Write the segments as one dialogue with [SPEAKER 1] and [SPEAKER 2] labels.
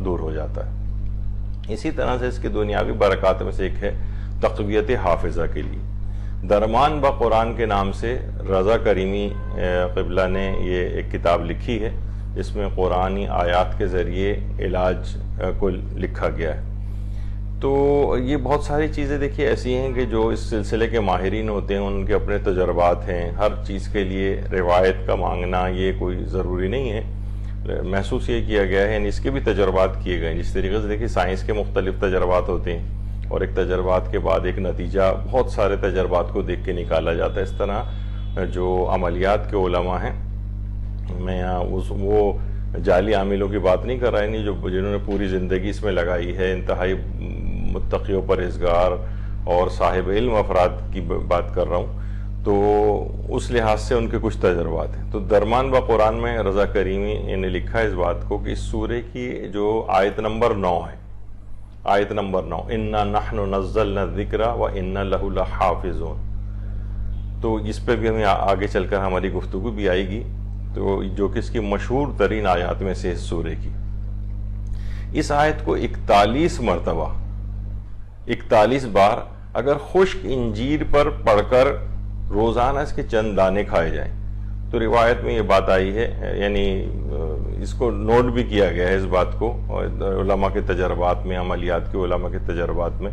[SPEAKER 1] دور ہو جاتا ہے۔ اسی طرح سے اس کی دنیاوی برکات میں سے ایک ہے تقویت حافظہ کے لیے۔ درمان با قرآن کے نام سے رضا کریمی قبلہ نے یہ ایک کتاب لکھی ہے، جس میں قرآنی آیات کے ذریعے علاج کو لکھا گیا ہے۔ تو یہ بہت ساری چیزیں دیکھیے ایسی ہیں کہ جو اس سلسلے کے ماہرین ہوتے ہیں ان کے اپنے تجربات ہیں۔ ہر چیز کے لیے روایت کا مانگنا یہ کوئی ضروری نہیں ہے، محسوس یہ کیا گیا ہے، یعنی اس کے بھی تجربات کیے گئے ہیں۔ جس طریقے سے دیکھیے سائنس کے مختلف تجربات ہوتے ہیں اور ایک تجربات کے بعد ایک نتیجہ بہت سارے تجربات کو دیکھ کے نکالا جاتا ہے۔ اس طرح جو عملیات کے علماء ہیں، میں وہ جعلی عاملوں کی بات نہیں کر رہا ہے، جنہوں نے پوری زندگی اس میں لگائی ہے، انتہائی متقی و پرہیزگار اور صاحب علم افراد کی بات کر رہا ہوں، تو اس لحاظ سے ان کے کچھ تجربات ہیں۔ تو درمان با قرآن میں رضا کریمی نے لکھا ہے اس بات کو کہ اس سورہ کی جو آیت نمبر 9 ہے، آیت نمبر 9 اِنَّا نَحْنُ نَزَّلْنَا الذِّكْرَ وَإِنَّا لَهُ لَحَافِظُونَ، تو اس پہ بھی ہمیں آگے چل کر ہماری گفتگو بھی آئے گی، تو جو کہ اس کی مشہور ترین آیات میں سے اس سورہ کی۔ اس آیت کو 41 مرتبہ 41 بار اگر خشک انجیر پر پڑھ کر روزانہ اس کے چند دانے کھائے جائیں تو روایت میں یہ بات آئی ہے، یعنی اس کو نوٹ بھی کیا گیا ہے اس بات کو علماء کے تجربات میں، عملیات کے علماء کے تجربات میں،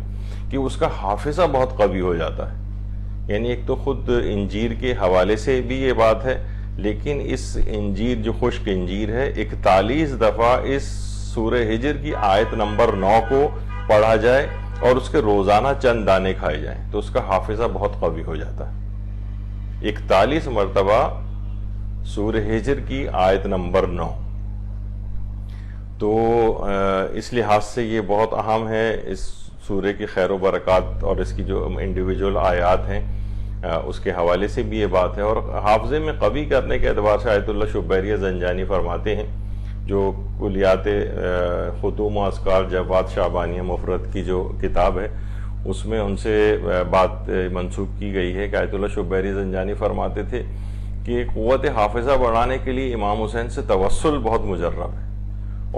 [SPEAKER 1] کہ اس کا حافظہ بہت قوی ہو جاتا ہے۔ یعنی ایک تو خود انجیر کے حوالے سے بھی یہ بات ہے، لیکن اس انجیر جو خشک انجیر ہے 41 دفعہ اس سورہ ہجر کی آیت نمبر 9 کو پڑھا جائے اور اس کے روزانہ چند دانے کھائے جائیں تو اس کا حافظہ بہت قوی ہو جاتا ہے۔ 41 مرتبہ سورہ ہجر کی آیت نمبر 9، تو اس لحاظ سے یہ بہت اہم ہے۔ اس سورہ کی خیر و برکات اور اس کی جو انڈیویجول آیات ہیں اس کے حوالے سے بھی یہ بات ہے، اور حافظے میں قوی کرنے کے اعتبار سے آیت اللہ شبیری زنجانی فرماتے ہیں، جو کلیات ختوم و اذکار جواد شعبانیہ مفرد کی جو کتاب ہے اس میں ان سے بات منسوب کی گئی ہے کہ آیت اللہ شبیری زنجانی فرماتے تھے کہ قوت حافظہ بڑھانے کے لیے امام حسین سے توسل بہت مجرب ہے،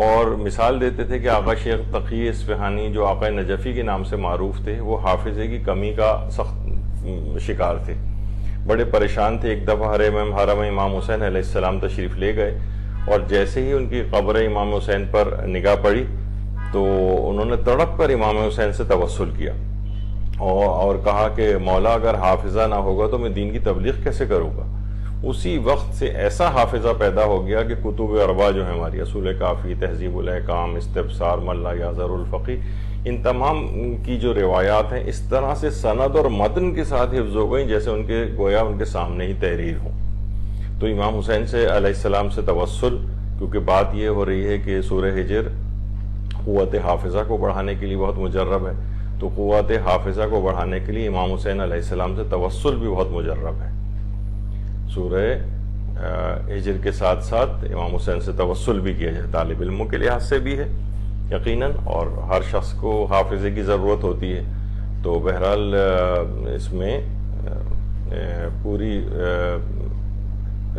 [SPEAKER 1] اور مثال دیتے تھے کہ آقا شیخ تقی اصفہانی جو آقا نجفی کے نام سے معروف تھے، وہ حافظے کی کمی کا سخت شکار تھے، بڑے پریشان تھے۔ ایک دفعہ حرم امام حسین علیہ السلام تشریف لے گئے، اور جیسے ہی ان کی قبر امام حسین پر نگاہ پڑی تو انہوں نے تڑپ کر امام حسین سے توسل کیا اور کہا کہ مولا اگر حافظہ نہ ہوگا تو میں دین کی تبلیغ کیسے کروں گا۔ اسی وقت سے ایسا حافظہ پیدا ہو گیا کہ کتب اربع جو ہیں ہماری، اصول کافی، تہذیب الاحکام، استبصار، ملا یازر الفقی، ان تمام کی جو روایات ہیں اس طرح سے سند اور متن کے ساتھ حفظ ہو گئیں جیسے ان کے گویا ان کے سامنے ہی تحریر ہو۔ تو امام حسین سے علیہ السلام سے توسل، کیونکہ بات یہ ہو رہی ہے کہ سورہ ہجر قوت حافظہ کو بڑھانے کے لیے بہت مجرب ہے، تو قوت حافظہ کو بڑھانے کے لیے امام حسین علیہ السلام سے توسل بھی بہت مجرب ہے۔ سورہ ہجر کے ساتھ ساتھ امام حسین سے توسل بھی کیا جائے، طالب علموں کے لحاظ سے بھی ہے یقیناً، اور ہر شخص کو حافظے کی ضرورت ہوتی ہے، تو بہرحال اس میں پوری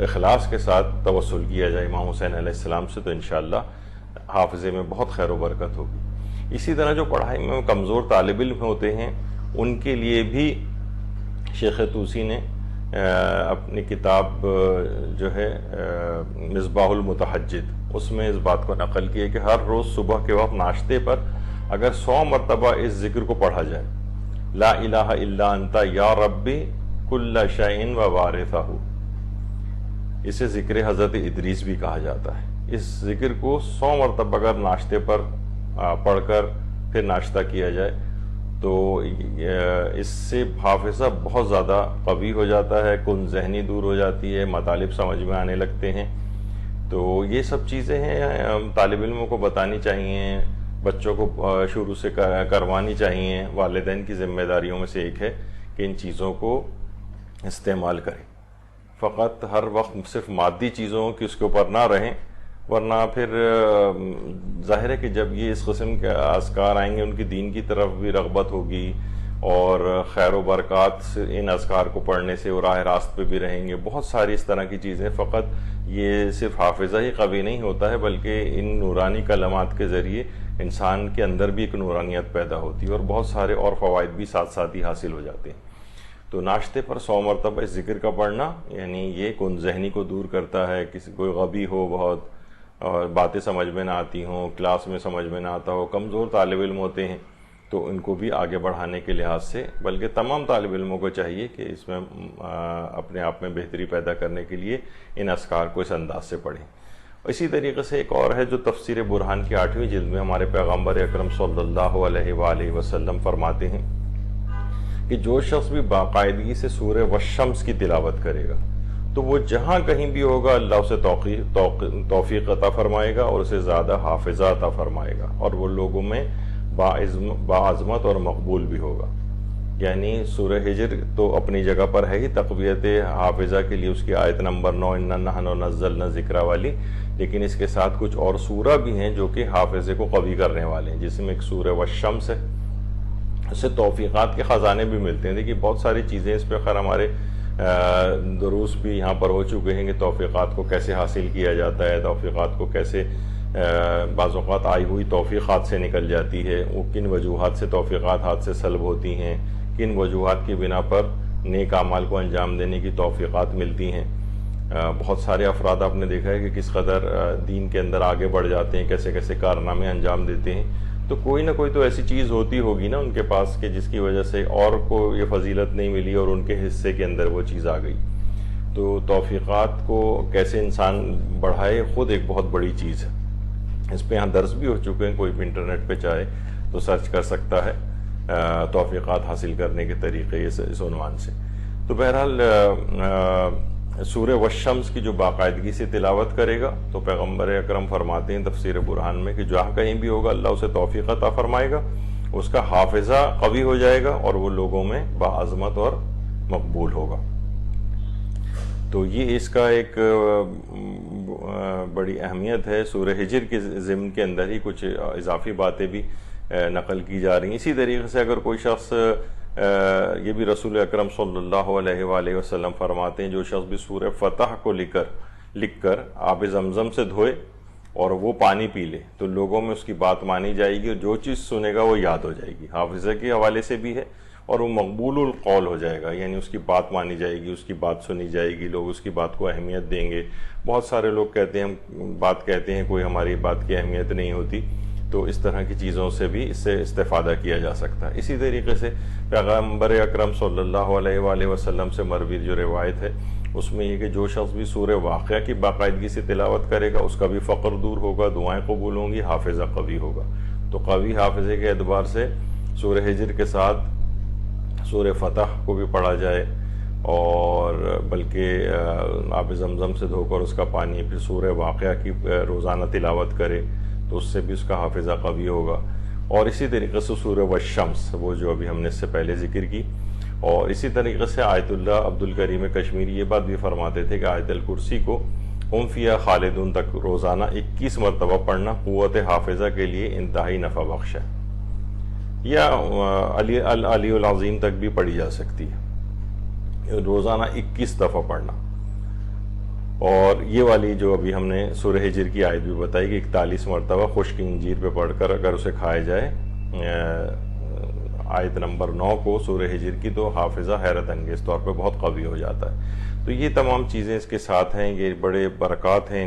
[SPEAKER 1] اخلاص کے ساتھ توسل کیا جائے امام حسین علیہ السلام سے، تو انشاءاللہ حافظے میں بہت خیر و برکت ہوگی۔ اسی طرح جو پڑھائی میں کمزور طالب علم ہوتے ہیں ان کے لیے بھی شیخ طوسی نے اپنی کتاب جو ہے مصباح المتحجد، اس میں اس بات کو نقل کیا کہ ہر روز صبح کے وقت ناشتے پر اگر 100 مرتبہ اس ذکر کو پڑھا جائے، لا الہ الا انت یا ربی کل شیء و وارثہ، اسے ذکر حضرت ادریس بھی کہا جاتا ہے۔ اس ذکر کو 100 مرتبہ اگر ناشتے پر پڑھ کر پھر ناشتہ کیا جائے تو اس سے حافظہ بہت زیادہ قوی ہو جاتا ہے، کن ذہنی دور ہو جاتی ہے، مطالب سمجھ میں آنے لگتے ہیں۔ تو یہ سب چیزیں ہیں طالب علموں کو بتانی چاہیے، بچوں کو شروع سے کروانی چاہیے۔ والدین کی ذمہ داریوں میں سے ایک ہے کہ ان چیزوں کو استعمال کریں، فقط ہر وقت صرف مادی چیزوں کی اس کے اوپر نہ رہیں، ورنہ پھر ظاہر ہے کہ جب یہ اس قسم کے اذکار آئیں گے ان کی دین کی طرف بھی رغبت ہوگی، اور خیر و برکات ان اذکار کو پڑھنے سے وہ راہ راست پہ بھی رہیں گے. بہت ساری اس طرح کی چیزیں. فقط یہ صرف حافظہ ہی قوی نہیں ہوتا ہے بلکہ ان نورانی کلمات کے ذریعے انسان کے اندر بھی ایک نورانیت پیدا ہوتی ہے اور بہت سارے اور فوائد بھی ساتھ ساتھ ہی حاصل ہو جاتے ہیں. تو ناشتے پر 100 مرتبہ اس ذکر کا پڑھنا یعنی یہ کن ذہنی کو دور کرتا ہے. کسی کوئی غبی ہو بہت اور باتیں سمجھ میں نہ آتی ہوں, کلاس میں سمجھ میں نہ آتا ہو, کمزور طالب علم ہوتے ہیں تو ان کو بھی آگے بڑھانے کے لحاظ سے, بلکہ تمام طالب علموں کو چاہیے کہ اس میں اپنے آپ میں بہتری پیدا کرنے کے لیے ان اذکار کو اس انداز سے پڑھیں. اسی طریقے سے ایک اور ہے جو تفسیر برہان کی 8ویں جلد میں ہمارے پیغمبر اکرم صلی اللہ علیہ وآلہ وسلم فرماتے ہیں کہ جو شخص بھی باقاعدگی سے سورہ والشمس کی تلاوت کرے گا تو وہ جہاں کہیں بھی ہوگا اللہ اسے توفیق عطا فرمائے گا اور اسے زیادہ حافظہ عطا فرمائے گا اور وہ لوگوں میں باعظمت اور مقبول بھی ہوگا. یعنی سورہ ہجر تو اپنی جگہ پر ہے ہی تقویت حافظہ کے لیے, اس کی آیت نمبر 9 اِنَّا نَحْنُ نَزَّلْنَا الذِّکْرَ والی, لیکن اس کے ساتھ کچھ اور سورہ بھی ہیں جو کہ حافظے کو قوی کرنے والے ہیں, جس میں ایک سورہ والشمس ہے. اس سے توفیقات کے خزانے بھی ملتے ہیں. دیکھیے بہت ساری چیزیں اس پہ خیر ہمارے دروس بھی یہاں پر ہو چکے ہیں کہ توفیقات کو کیسے حاصل کیا جاتا ہے, توفیقات کو کیسے بعض اوقات آئی ہوئی توفیق ہاتھ سے نکل جاتی ہے, وہ کن وجوہات سے توفیقات ہاتھ سے سلب ہوتی ہیں, کن وجوہات کی بنا پر نیک اعمال کو انجام دینے کی توفیقات ملتی ہیں. بہت سارے افراد آپ نے دیکھا ہے کہ کس قدر دین کے اندر آگے بڑھ جاتے ہیں, کیسے کیسے کارنامے انجام دیتے ہیں. تو کوئی نہ کوئی تو ایسی چیز ہوتی ہوگی نا ان کے پاس کہ جس کی وجہ سے اور کو یہ فضیلت نہیں ملی اور ان کے حصے کے اندر وہ چیز آ گئی. تو توفیقات کو کیسے انسان بڑھائے خود ایک بہت بڑی چیز ہے. اس پہ یہاں درس بھی ہو چکے ہیں, کوئی بھی انٹرنیٹ پہ چاہے تو سرچ کر سکتا ہے توفیقات حاصل کرنے کے طریقے اس عنوان سے. تو بہرحال سورہ والشمس کی جو باقاعدگی سے تلاوت کرے گا تو پیغمبر اکرم فرماتے ہیں تفسیر برہان میں کہ جہاں کہیں بھی ہوگا اللہ اسے توفیق عطا فرمائے گا, اس کا حافظہ قوی ہو جائے گا اور وہ لوگوں میں باعظمت اور مقبول ہوگا. تو یہ اس کا ایک بڑی اہمیت ہے. سورہ ہجر کے ضمن کے اندر ہی کچھ اضافی باتیں بھی نقل کی جا رہی ہیں. اسی طریقے سے اگر کوئی شخص یہ بھی رسول اکرم صلی اللہ علیہ وآلہ وسلم فرماتے ہیں جو شخص بھی سورہ فتح کو لکھ کر آب زمزم سے دھوئے اور وہ پانی پی لے تو لوگوں میں اس کی بات مانی جائے گی اور جو چیز سنے گا وہ یاد ہو جائے گی. حافظہ کے حوالے سے بھی ہے اور وہ مقبول القول ہو جائے گا, یعنی اس کی بات مانی جائے گی, اس کی بات سنی جائے گی, لوگ اس کی بات کو اہمیت دیں گے. بہت سارے لوگ کہتے ہیں کوئی ہماری بات کی اہمیت نہیں ہوتی. تو اس طرح کی چیزوں سے بھی اس سے استفادہ کیا جا سکتا ہے. اسی طریقے سے پیغمبر اکرم صلی اللہ علیہ وآلہ وسلم سے مروی جو روایت ہے اس میں یہ کہ جو شخص بھی سورہ واقعہ کی باقاعدگی سے تلاوت کرے گا اس کا بھی فقر دور ہوگا, دعائیں قبول ہوں گی, حافظہ قوی ہوگا. تو قوی حافظے کے اعتبار سے سورہ ہجر کے ساتھ سورہ فتح کو بھی پڑھا جائے اور بلکہ آب زمزم سے دھو کر اس کا پانی پھر سورہ واقعہ کی روزانہ تلاوت کرے تو اس سے بھی اس کا حافظہ قوی ہوگا. اور اسی طریقے سے سورہ والشمس وہ جو ابھی ہم نے اس سے پہلے ذکر کی. اور اسی طریقے سے آیت اللہ عبد الکریم کشمیری یہ بات بھی فرماتے تھے کہ آیت الکرسی کو ہم فیہا خالدون تک روزانہ 21 مرتبہ پڑھنا قوت حافظہ کے لیے انتہائی نفع بخش ہے, یا علی العظیم تک بھی پڑھی جا سکتی ہے, روزانہ 21 دفعہ پڑھنا. اور یہ والی جو ابھی ہم نے سورہ ہجر کی آیت بھی بتائی کہ 41 مرتبہ خشک انجیر پہ پڑھ کر اگر اسے کھایا جائے آیت نمبر 9 کو سورہ ہجر کی تو حافظہ حیرت انگیز طور پہ بہت قوی ہو جاتا ہے. تو یہ تمام چیزیں اس کے ساتھ ہیں, یہ بڑے برکات ہیں.